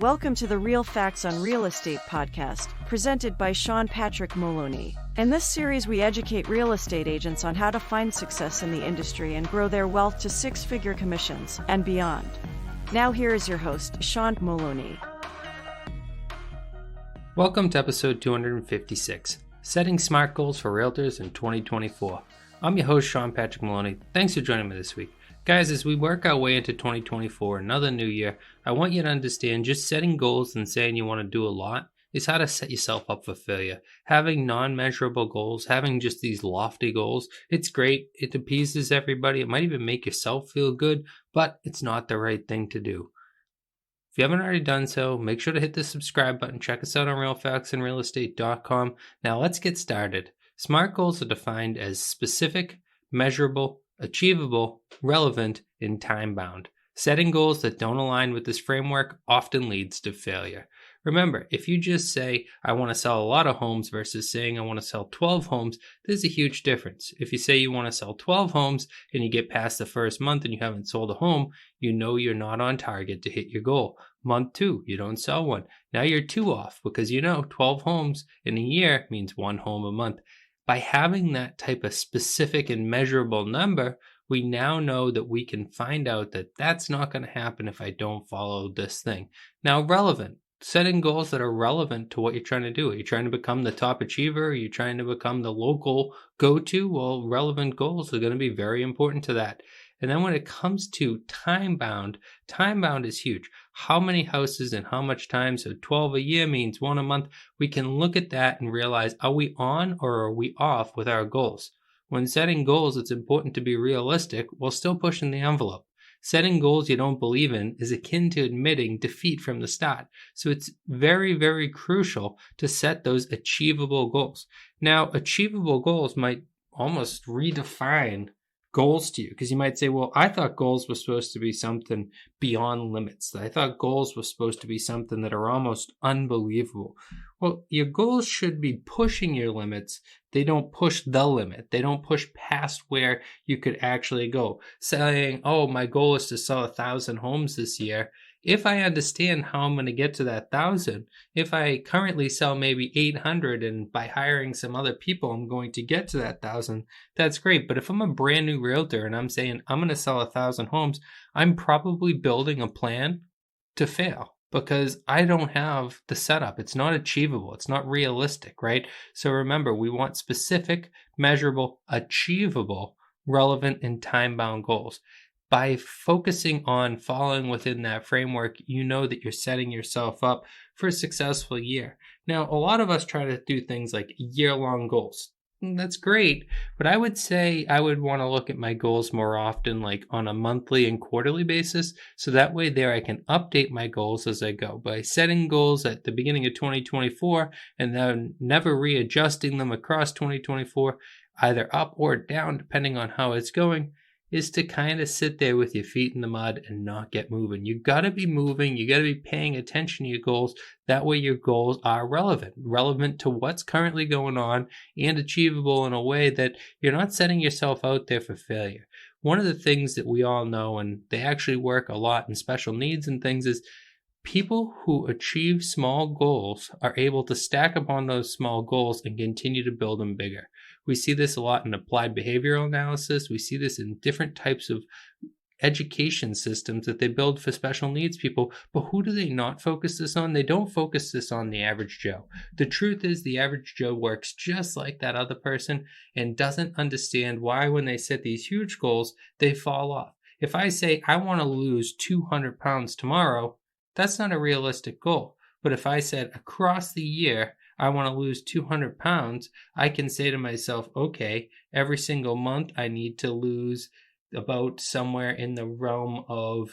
Welcome to the Real Facts on Real Estate podcast, presented by Sean Patrick Maloney. In this series, we educate real estate agents on how to find success in the industry and grow their wealth to six-figure commissions and beyond. Now here is your host, Sean Maloney. Welcome to episode 256, Setting Smart Goals for Realtors in 2024. I'm your host, Sean Patrick Maloney. Thanks for joining me this week. Guys, as we work our way into 2024, another new year, I want you to understand just setting goals and saying you want to do a lot is how to set yourself up for failure. Having non-measurable goals, having just these lofty goals, it's great. It appeases everybody. It might even make yourself feel good, but it's not the right thing to do. If you haven't already done so, make sure to hit the subscribe button. Check us out on realfactsandrealestate.com. Now let's get started. SMART goals are defined as specific, measurable, achievable, relevant, and time-bound. Setting goals that don't align with this framework often leads to failure. Remember, if you just say, I want to sell a lot of homes versus saying I want to sell 12 homes, there's a huge difference. If you say you want to sell 12 homes and you get past the first month and you haven't sold a home, you know you're not on target to hit your goal. Month 2, you don't sell one. Now you're 2 off because you know 12 homes in a year means 1 home a month. By having that type of specific and measurable number, we now know that we can find out that that's not going to happen if I don't follow this thing. Now, relevant. Setting goals that are relevant to what you're trying to do. Are you trying to become the top achiever? Are you trying to become the local go-to? Well, relevant goals are going to be very important to that. And then when it comes to time-bound is huge. How many houses and how much time? So 12 a year means 1 a month. We can look at that and realize, are we on or are we off with our goals? When setting goals, it's important to be realistic while still pushing the envelope. Setting goals you don't believe in is akin to admitting defeat from the start. So it's very, very crucial to set those achievable goals. Now, achievable goals might almost redefine goals to you, because you might say, well, I thought goals were supposed to be something beyond limits. I thought goals were supposed to be something that are almost unbelievable. Well, your goals should be pushing your limits. They don't push the limit. They don't push past where you could actually go. Saying, oh, my goal is to sell 1,000 homes this year. If I understand how I'm going to get to that 1,000, if I currently sell maybe 800 and by hiring some other people, I'm going to get to that 1,000, that's great. But if I'm a brand new realtor and I'm saying I'm going to sell 1,000 homes, I'm probably building a plan to fail because I don't have the setup. It's not achievable. It's not realistic, right? So remember, we want specific, measurable, achievable, relevant, and time-bound goals. By focusing on following within that framework, you know that you're setting yourself up for a successful year. Now, a lot of us try to do things like year-long goals. That's great, but I would say I would want to look at my goals more often, like on a monthly and quarterly basis. So that way there I can update my goals as I go. By setting goals at the beginning of 2024 and then never readjusting them across 2024, either up or down, depending on how it's going, is to kind of sit there with your feet in the mud and not get moving. You got to be moving. You got to be paying attention to your goals. That way your goals are relevant to what's currently going on and achievable in a way that you're not setting yourself out there for failure. One of the things that we all know, and they actually work a lot in special needs and things, is people who achieve small goals are able to stack upon those small goals and continue to build them bigger. We see this a lot in applied behavioral analysis. We see this in different types of education systems that they build for special needs people. But who do they not focus this on? They don't focus this on the average Joe. The truth is the average Joe works just like that other person and doesn't understand why when they set these huge goals, they fall off. If I say I want to lose 200 pounds tomorrow, that's not a realistic goal. But if I said across the year, I want to lose 200 pounds, I can say to myself, okay, every single month I need to lose about somewhere in the realm of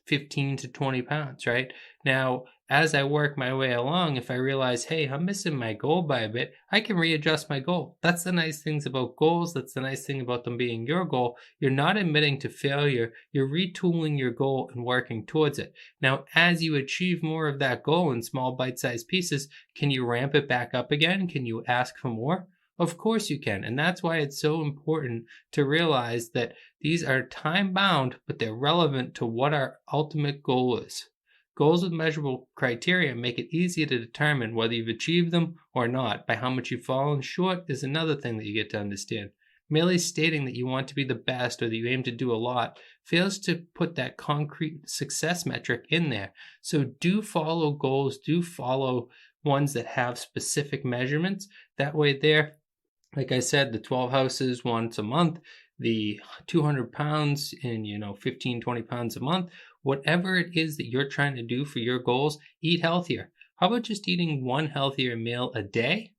15 to 20 pounds, right? Now, as I work my way along, if I realize, hey, I'm missing my goal by a bit, I can readjust my goal. That's the nice things about goals. That's the nice thing about them being your goal. You're not admitting to failure. You're retooling your goal and working towards it. Now, as you achieve more of that goal in small bite-sized pieces, can you ramp it back up again? Can you ask for more? Of course you can. And that's why it's so important to realize that these are time bound, but they're relevant to what our ultimate goal is. Goals with measurable criteria make it easier to determine whether you've achieved them or not. By how much you've fallen short is another thing that you get to understand. Merely stating that you want to be the best or that you aim to do a lot fails to put that concrete success metric in there. So do follow goals, do follow ones that have specific measurements. That way there, like I said, the 12 houses once a month, the 200 pounds in 15, 20 pounds a month, whatever it is that you're trying to do for your goals, eat healthier. How about just eating one healthier meal a day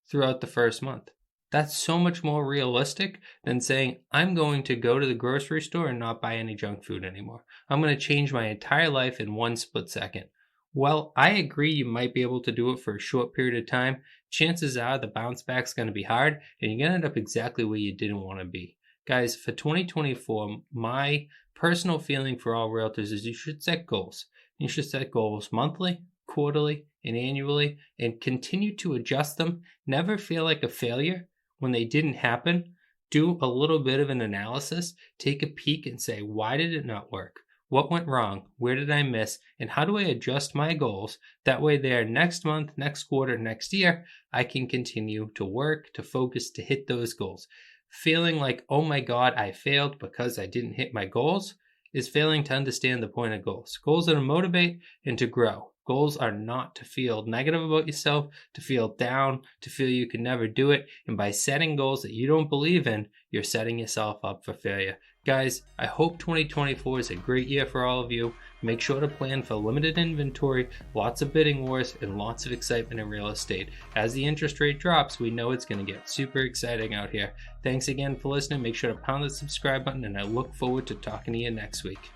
throughout the first month? That's so much more realistic than saying, I'm going to go to the grocery store and not buy any junk food anymore. I'm going to change my entire life in one split second. Well, I agree you might be able to do it for a short period of time. Chances are the bounce back's going to be hard and you're going to end up exactly where you didn't want to be. Guys, for 2024, my personal feeling for all realtors is you should set goals. You should set goals monthly, quarterly, and annually, and continue to adjust them. Never feel like a failure when they didn't happen. Do a little bit of an analysis. Take a peek and say, why did it not work? What went wrong? Where did I miss? And how do I adjust my goals? That way there, next month, next quarter, next year, I can continue to work, to focus, to hit those goals. Feeling like, oh my God, I failed because I didn't hit my goals is failing to understand the point of goals. Goals are to motivate and to grow. Goals are not to feel negative about yourself, to feel down, to feel you can never do it. And by setting goals that you don't believe in, you're setting yourself up for failure. Guys, I hope 2024 is a great year for all of you. Make sure to plan for limited inventory, lots of bidding wars, and lots of excitement in real estate. As the interest rate drops, we know it's going to get super exciting out here. Thanks again for listening. Make sure to pound the subscribe button, and I look forward to talking to you next week.